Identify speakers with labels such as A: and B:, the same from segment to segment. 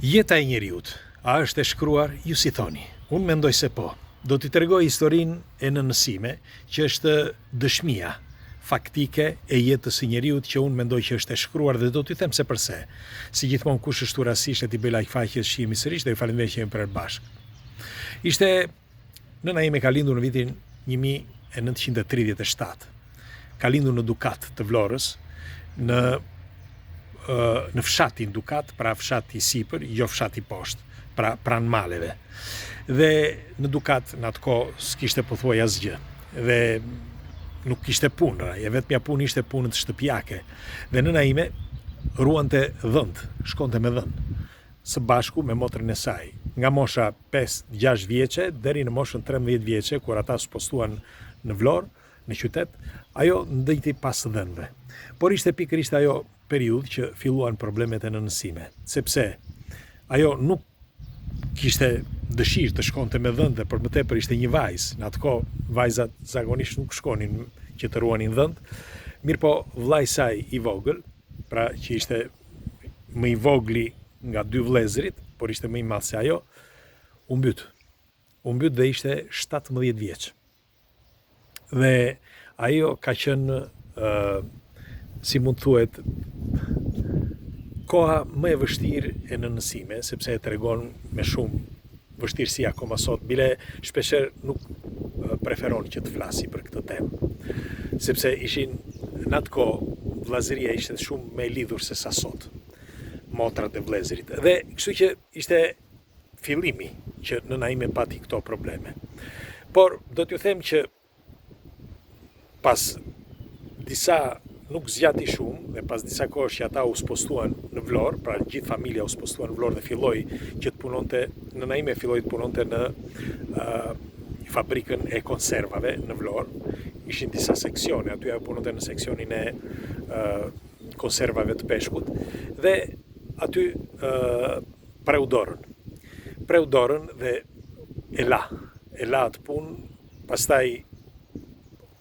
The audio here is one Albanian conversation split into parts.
A: Jeta e njeriut, a është e shkruar? Ju si thoni. Unë mendoj se po. Do t'i tregoj historinë e nënësime, që është dëshmia faktike e jetës së njeriut që unë mendoj që është e shkruar dhe do t'i them se përse. Si gjithmonë kush është rastësisht e t'i bëj like faqes shihemi sërish dhe ju falenderoj që jemi përbashkë. Ishte nëna ime ka lindur në vitin 1937. Ka lindur në Dukat të Vlorës, në fshatin Dukat, pra fshati sipër, jo fshati poshtë, pra pranë maleve. Dhe në Dukat në atë kohë s'kishte pothuaj asgjë. Dhe nuk kishte punë, e vetmja punë ishte punë të shtëpiake. Dhe nëna ime ruante dhënd, shkonte me dhënd, së bashku me motrën e saj. Nga mosha 5-6 vjeçe deri në moshën 13 vjeçe, kur ata spostuan në Vlorë, në qytet, ajo ndëjti pas dhënve. Por ishte pikërisht ajo periudhë që filluan problemet e nënësime, sepse ajo nuk kishte dëshirë të shkonte me dhënd dhe për më tepër ishte një vajzë. Në atë kohë vajzat zakonisht nuk shkonin që të ruanin dhënd. Mirë po vllai saj i vogël, pra që ishte më i vogli nga dy vëllezërit, por ishte më i madh se ajo, u mbyt. U mbyt dhe ishte 17 vjeç. Dhe ajo ka qenë, si mund thuhet, koha më e vështirë e nënësime, sepse e tregon me shumë vështirësi akoma sot, bile shpesher nuk preferon që të flasi për këtë temë. Sepse ishin në atë kohë, vllazëria ishte shumë më e lidhur se sa sot, motrat e vëllezërit. Dhe kështu që ishte fillimi që nëna ime pati këto probleme. Por do t'ju them që pas disa nuk zgjati shumë, dhe pas disa kohësh që ata u spostuan në Vlorë, pra gjithë familja u spostuan në Vlorë dhe filloi që të punonte, nëna ime filloi të punonte në fabrikën e konservave në Vlorë. Ishin disa seksione, aty ajo punonte në seksionin e konservave të peshkut, dhe aty preu dorën dhe e la atë punë, pastaj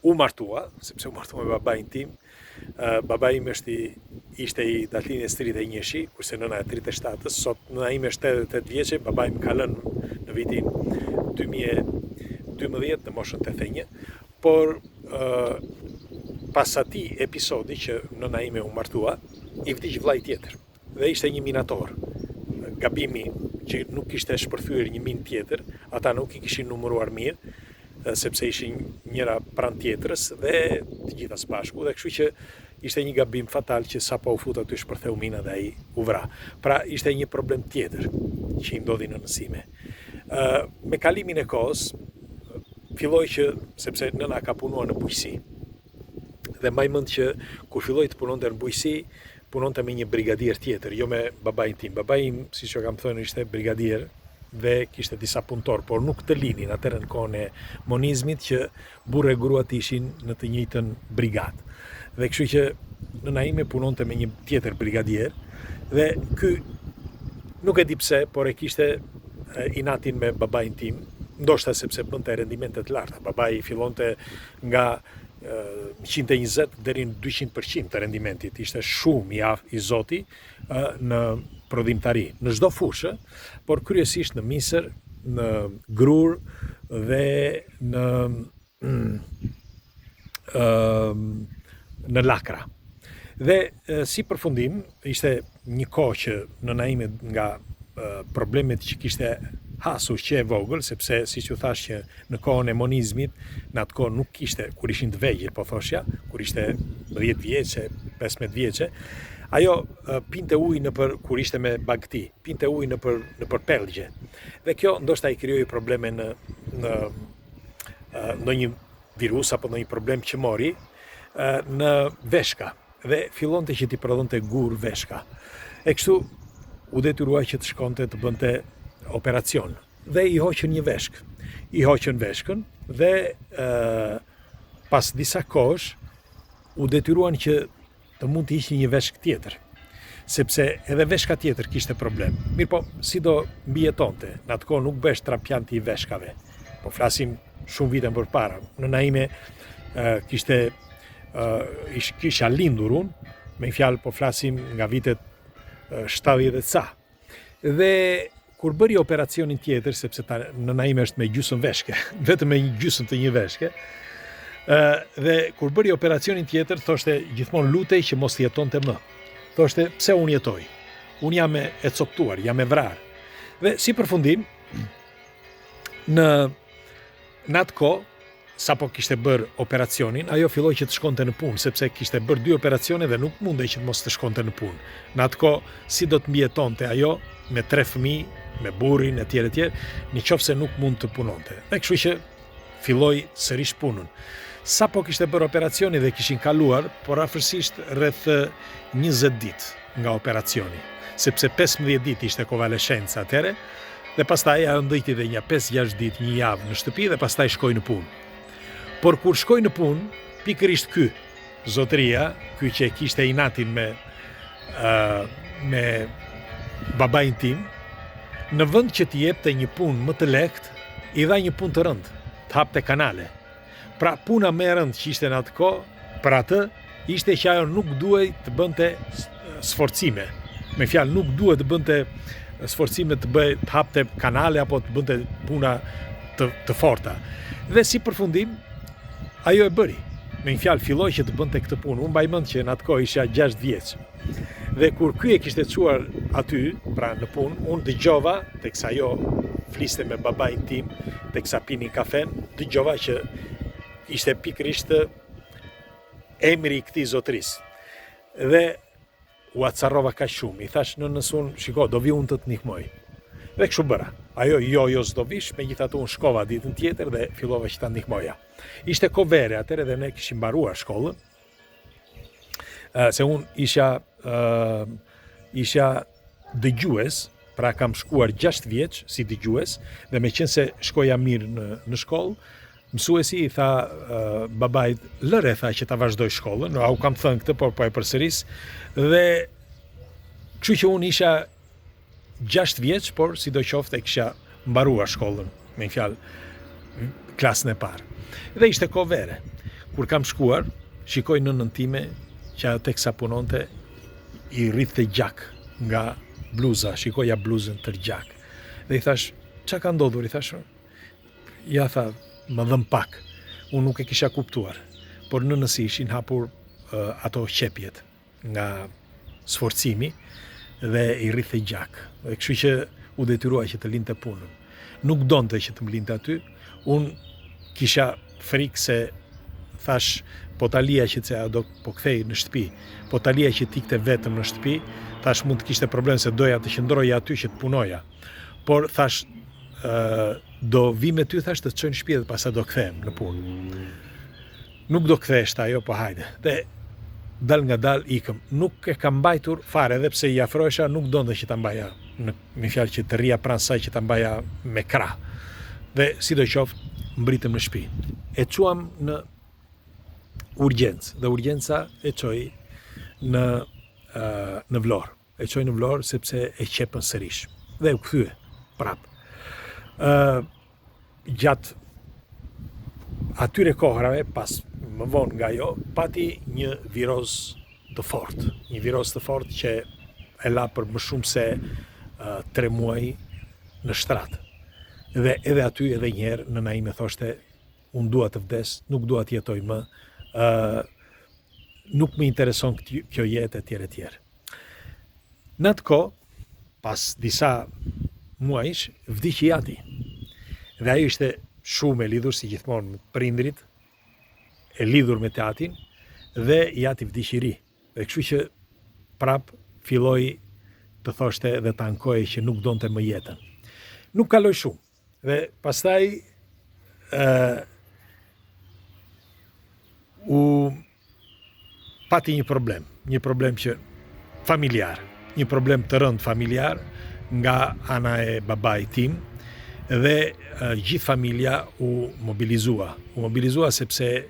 A: u martua, sepse u martua me babain tim. Babai im ishte i datinjes 31, kurse nëna e 37-ës, sot nëna ime është 88 vjeçe, babai im ka lënë në vitin 2012 në moshën 81, por pas atij episodi që nëna ime u martua, i vdiq vllai tjetër, dhe ishte një minator. Gabimi që nuk kishte shpërthyer një minë tjetër, ata nuk i kishin numëruar mirë, sepse ishin njëra pranë tjetrës dhe të gjitha së bashku, dhe kështu që ishte një gabim fatal që sapo u fut aty shpërtheu mina dhe ai u vra. Pra ishte një problem tjetër që i ndodhi në nënsime. Me kalimin e kohës, filloi që, sepse nëna ka punuar në bujqësi, dhe mbaj mend që kur filloi të punonte në bujqësi, punonte me një brigadier tjetër, jo me babain tim. Babai im, siç që kam thënë, ishte brigadier dhe kishte disa punëtor, por nuk të linin atëherë në kohën e monizmit që burrë e gruat ishin në të njëjtën brigadë. Dhe kështu që nëna ime punonte me një tjetër brigadier dhe ky nuk e di pse, por e kishte inatin me babain tim, ndoshta sepse bënte rendimente të larta. Babai fillonte nga 120 deri në 200% të rendimentit. Ishte shumë i zoti në prodhimtari, në çdo fushë, por kryesisht në misër, në grur dhe në lakra. Dhe si përfundim, ishte një kohë që nëna ime nga problemet që kishte hasur që e vogël, sepse si që thash që në kohën e monizmit, në atë kohë nuk kishte, kur ishin të vegjël, po thoshja, kur ishte 10 vjeçe, 15 vjeçe, ajo pinte ujë kur ishte me bagti, pinte ujë në për pelgje. Dhe kjo ndoshta i krijoi probleme në ndonjë virus apo ndonjë problem që mori në veshka, dhe fillonte që t'i prodhonte gur veshka. E kështu u detyruaj që të shkonte të bënte operacion, dhe i hoqën një veshk. I hoqën veshkën dhe pas disa kohësh u detyruan që të mund të hiqin një veshk tjetër, sepse edhe veshka tjetër kishte problem. Mirë po, si do mbijetonte, në atë kohë nuk bësh trapjanti i veshkave, po flasim shumë vite më përpara. Nëna ime kisha lindur unë, me fjalë po flasim nga vitet 70 dhe ca. Dhe kur bëri operacionin tjetër, sepse nëna ime është me gjysmë veshke, vetëm me gjysmë të një veshke, dhe kur bëri operacionin tjetër, thoshte gjithmonë lutej që mos jetonte më. Thoshte, pse unë jetoj? Unë jam e coptuar, jam e vrarë. Dhe si përfundim, në atë kohë, sa po kishte bërë operacionin, ajo filloi që të shkonte në punë, sepse kishte bërë 2 operacione dhe nuk mundej që të mos të shkonte në punë. Në atë kohë, si do të mbijetonte ajo, me 3 fëmijë, me burrin e tjerë, nëse nuk mund të punonte. Dhe kështu që filloi sërish punën. Sa po kishte bërë operacioni dhe kishin kaluar, por afërsisht rreth 20 ditë nga operacioni, sepse 15 ditë ishte konvaleshenca atëre, dhe pastaj ajo ndëjti dhe një 5-6 ditë, një javë në shtëpi dhe pastaj shkoi në punë. Por kur shkoi në punë, pikërisht ky, zotëria, ky që kishte inatin me babain tim, në vend që t'i jepte një punë më të lehtë, i dha një punë të rëndë, të hapte kanale. Pra puna më e rëndë që ishte në atë kohë, për atë, ishte që ajo nuk duhej të bënte sforcime. Me fjalë, nuk duhet të bënte sforcime të hapte kanale apo të bënte puna të forta. Dhe si përfundim, ajo e bëri. Me një fjalë, filloi që të bënte këtë punë. Unë mbaj mend që në atë kohë isha 6 vjeç. Dhe kur ky e kishte çuar aty, pra në punë, unë dëgjova teksa ajo fliste me babain tim, teksa pinin kafen, dëgjova që ishte pikërisht emri i këtij zotërisë. Dhe u acarrova kaq shumë. I thash nënës unë, shiko, do vi unë të ndihmoj. Dhe kështu bëra. Ajo jo s'do vish, megjithatë unë shkova ditën tjetër dhe fillova që ta ndihmoja. Ishte kohë vere atëherë dhe ne kishim mbaruar shkollën. Se unë isha dëgjues, pra kam shkuar 6 vjeç si dëgjues, dhe meqense shkoja mirë në shkollë, mësuesi i tha babait, lëre, tha, që ta vazhdoj shkollën, u kam thënë këtë, por po e përsëris, dhe kështu që unë isha 6 vjeç, por sidoqoftë e kisha mbaruar shkollën, me një fjalë, klasën e parë. Dhe ishte kohë vere. Kur kam shkuar, shikoj nënën time që teksa punonte i rritte gjak nga bluza, shikoja bluzën tër gjak. Dhe i thash, çka ka ndodhur? I thash, ja, tha, më dhëm pak. Unë nuk e kisha kuptuar, por nënës ishin hapur ato qepjet nga sforcimi dhe i rritte gjak. Dhe kështu që u detyruaj që të linte punën. Nuk donte që të më linte aty. Unë kisha frikë se thash, po ta lija që do po kthej në shtëpi, po ta lija që tikte vetëm në shtëpi, thash mund të kishte problem se doja të qëndroja aty që të punoja. Por thash, do vi me ty, thash, të të çoj në shtëpi dhe pastaj do kthehem në punë. Nuk do kthehesh ajo, po hajde. Dhe dal nga dal ikëm. Nuk e kam mbajtur fare, edhe pse i afrohesha, nuk donte që ta mbaja me fjalë që të rria pranë saj, që ta mbaja me krah. Dhe sidoqoftë mbritëm në shtëpi. E çuam në urgjencë, dhe urgjenca e çoi në Vlorë. E çoi në Vlorë sepse e qepën sërish. Dhe u kthye prap. Gjatë atyre kohrave, pas më vonë nga jo, pati një viroz të fortë. Një viroz të fortë që e la për më shumë se 3 muaj në shtratë. Dhe edhe aty edhe njëherë nëna ime thoshte, unë dua të vdes, nuk dua të jetoj më, nuk më intereson kjo jetë etj. Në atë kohë, pas disa muajsh, vdiqi jati. Dhe ajo ishte shumë e lidhur si gjithmonë me prindrit, e lidhur me tatin, dhe jati vdiqi ri. Dhe kështu që prap filloi të thoshte dhe të ankohej që nuk donte më jetën. Nuk kaloi shumë. Dhe pastaj u pati një problem që familjar, një problem të rënd familjar nga ana e babait tim, dhe gjithë familja u mobilizua sepse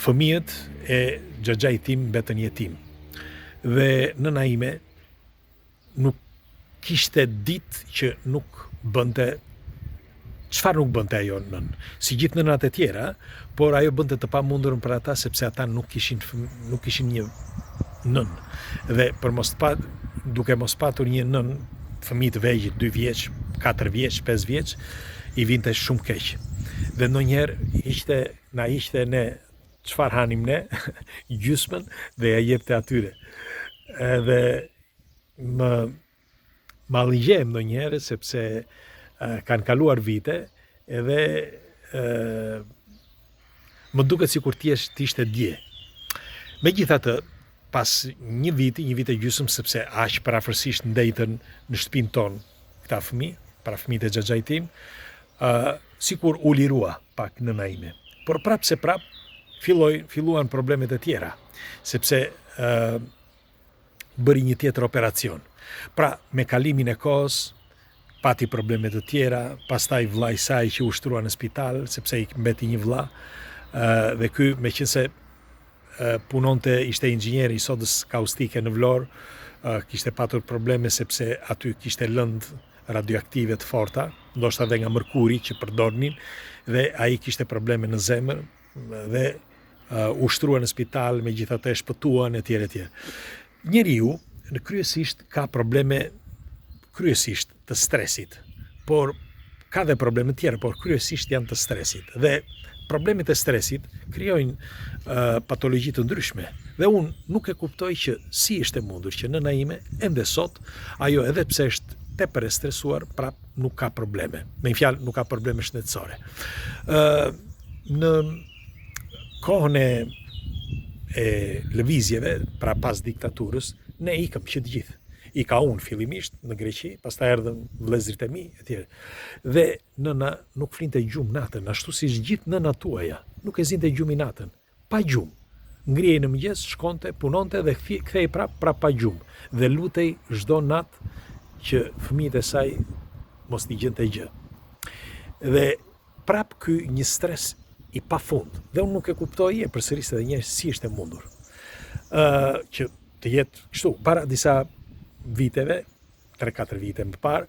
A: fëmijët e xhaxhait tim mbetën jetim. Dhe nëna ime nuk kishte ditë që nuk bënte, çfarë nuk bënte ajo nën, si gjithë nënat e tjera, por ajo bënte të pamundurën për ata sepse ata nuk kishin një nën. Dhe për mos duke mos patur një nën fëmijë të vegjël 2 vjeç, 4 vjeç, 5 vjeç, i vinte shumë keq. Dhe ndonjëherë na ishte ne çfarë hanim ne, gjysmën dhe ja jepte atyre. Edhe më alligjem ndonjëherë sepse kanë kaluar vite edhe më duket sikur t'ishte dje. Megjithatë, pas një vit e gjysmë, sepse aq parafërsisht ndejtën në shtëpinë tonë këta fëmijë, para fëmijët e xhaxhait tim, sikur u lirua pak nëna ime. Por prap filluan problemet e tjera, sepse bëri një tjetër operacion. Pra, me kalimin e kohës, pati probleme të tjera, pastaj vllai i saj që u shtrua në spital, sepse i mbeti një vlla, dhe ky meqense punonte, ishte inxhinier i sodës kaustike në Vlorë, kishte patur probleme sepse aty kishte lëndë radioaktive të forta, ndoshta edhe nga mërkuri që përdornin, dhe ai kishte probleme në zemër dhe u shtrua në spital, megjithatë shpëtuan etj. Njeriu kryesisht ka probleme kryesisht të stresit, por ka dhe probleme tjera, por kryesisht janë të stresit. Dhe problemet e stresit krijojnë patologji të ndryshme. Dhe unë nuk e kuptoj që si ishte mundur që nëna ime ende sot, ajo edhe pse është tepër e stresuar, prap nuk ka probleme. Me një fjalë, nuk ka probleme shëndetësore. Në kohën e lëvizjeve, pra pas diktaturës, ne ikëm që të gjithë. I ka unë fillimisht në Greqi, pastaj erdhën vëllezërit e mi, etj. Dhe nëna nuk flinte gjumë natën, ashtu si gjithë nëna tuaja, nuk e zinte gjumë natën, pa gjumë. Ngrihej në mëngjes, shkonte, punonte dhe kthehej prap pa gjumë. Dhe lutej çdo natë që fëmijët e saj mos t'i gjente gjë. Dhe prap ky një stres i pafund. Dhe unë nuk e kuptoj përsëris edhe një si ishte mundur. Që të jetë kështu, para disa viteve, 3-4 vite më parë,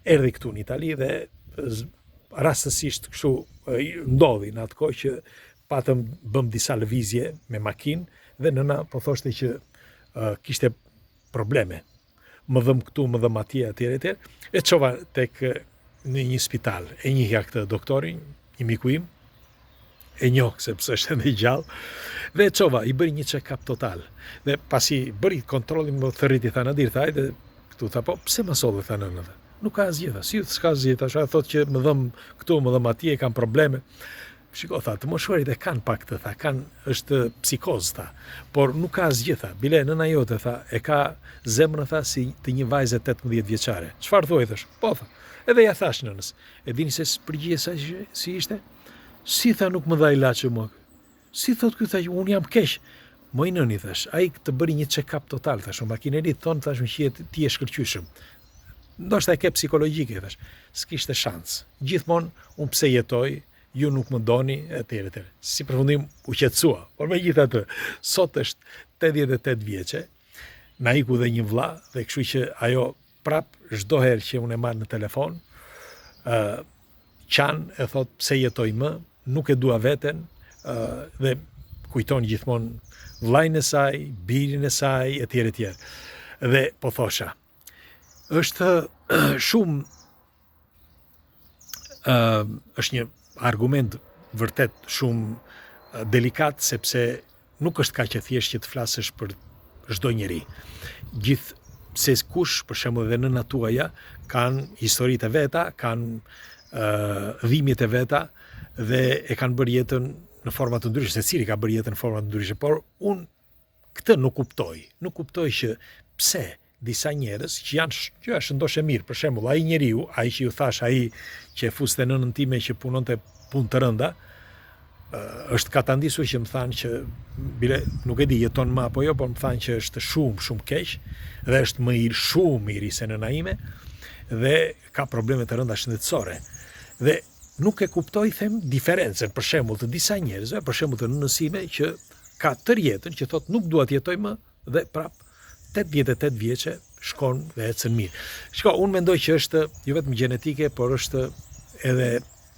A: erdhi këtu në Itali dhe rastësisht kështu ndodhi në atë kohë që bëm disa lëvizje me makinë dhe nëna po thoshte që kishte probleme. Më dhëm këtu, më dhëm atje, etj. E çova tek në një spital. E njihja këtë doktorin, një miku im, e njoh sepse është edhe i gjallë, dhe çova, i bëri një check-up total. Dhe pasi bëri kontrollin, më thërriti tha Nadir, tha ajde, këtu tha po, pse më solli tha nëna? Nuk ka asgjë, tha, si s'ka asgjë, tash ai thotë që më dhëm këtu, më dhëm atje, kanë probleme. Shiko, tha, të moshuarit e kanë pak të, tha, është psikoz, tha, por nuk ka asgjë, tha, bile nëna jote, tha, e ka zemrën, tha, si të një vajze 18 vjeçare. Çfarë thoi, thash? Po, tha, edhe ja thash nënës, e dini se përgjigje sa si ishte? Si, tha, nuk më dha ilaçe mua. Si, thot ky, tha, unë jam keq. Moj nëni, thash, ai të bëri një check-up total, thash, makinerit thonë, thash, që ti je shkëlqyshëm. Ndoshta e ke psikologjike, thash, s'kishte shans. Gjithmonë, unë pse jetoj, ju nuk më doni, etj. Si përfundim u qetësua, por megjithatë, sot është 88 vjeçe, na iku dhe një vlla, dhe kështu që ajo prap çdo herë që unë e marr në telefon, qan e thot pse jetoj më, nuk e dua veten, dhe kujton gjithmonë vllajën e saj, birin e saj, etj. Dhe po thosha, është shumë është një argument vërtet shumë delikat, sepse nuk është kaq e thjeshtë që të flasësh për çdo njeri. Gjithë se kush, për shembull edhe nëna tuaja, kanë historitë e veta, kanë dhimbjet e veta dhe e kanë bërë jetën në forma të ndryshme, secili ka bërë jetën në forma të ndryshme, por unë këtë nuk kuptoj që pse disa njerëz që është ndoshta mirë, për shembull, ai njeriu, ai që ju thash, ai që e fuste nënën time që punonte punë të rënda, është katandisur që më thanë që bile nuk e di jeton më apo jo, por më thanë që është shumë keq dhe është shumë i ri se nëna ime dhe ka probleme të rënda shëndetësore. Dhe nuk e kuptoj, them, diferencën, për shembull, të disa njerëzve, për shembull të nënës sime që ka tërë jetën, që thot nuk dua të jetoj më dhe prap 88 vjeçe shkon dhe ecën mirë. Shiko, unë mendoj që është jo vetëm gjenetike, por është edhe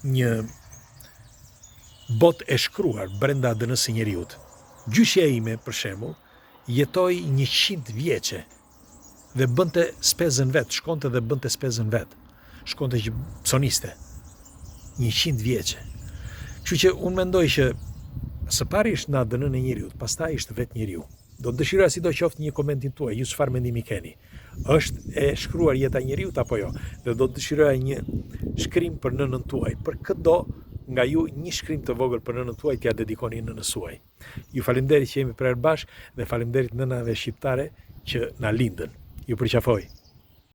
A: një botë e shkruar brenda ADN-s së njeriut. Gjyshja ime, për shembull, jetoi 100 vjeçe. dhe bënte spezën vetë, shkonte dhe bënte spezën vetë. Shkonte që psoniste. 100 vjeçe. Kështu që unë mendoj që së pari është në ADN-n e njeriut, pastaj është vetë njeriu. Do të dëshiroj sidoqoftë një komentin tuaj, ju çfarë mendimi keni? Është e shkruar jeta e njeriut apo jo? Dhe do të dëshiroja një shkrim për nënën tuaj, për çdo nga ju një shkrim të vogël për nënën tuaj t'ia dedikoni nënës suaj. Ju faleminderit që jemi prerë bashkë dhe faleminderit nënave shqiptare që na lindën. Ju përqafoj.